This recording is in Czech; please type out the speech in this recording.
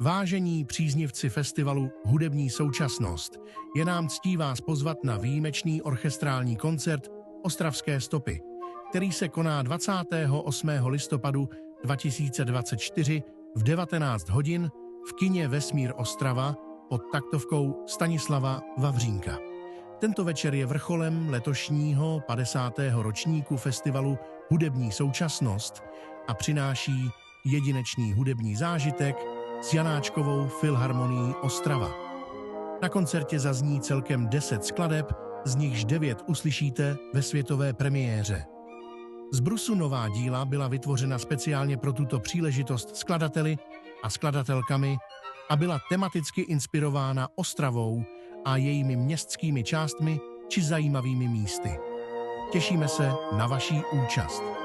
Vážení příznivci festivalu Hudební současnost, je nám ctí vás pozvat na výjimečný orchestrální koncert Ostravské stopy, který se koná 28. listopadu 2024 v 19 hodin v kině Vesmír Ostrava pod taktovkou Stanislava Vavřínka. Tento večer je vrcholem letošního 50. ročníku festivalu Hudební současnost a přináší jedinečný hudební zážitek s Janáčkovou filharmonií Ostrava. Na koncertě zazní celkem 10 skladeb, z nichž 9 uslyšíte ve světové premiéře. Z brusu nová díla byla vytvořena speciálně pro tuto příležitost skladateli a skladatelkami a byla tematicky inspirována Ostravou a jejími městskými částmi či zajímavými místy. Těšíme se na vaší účast.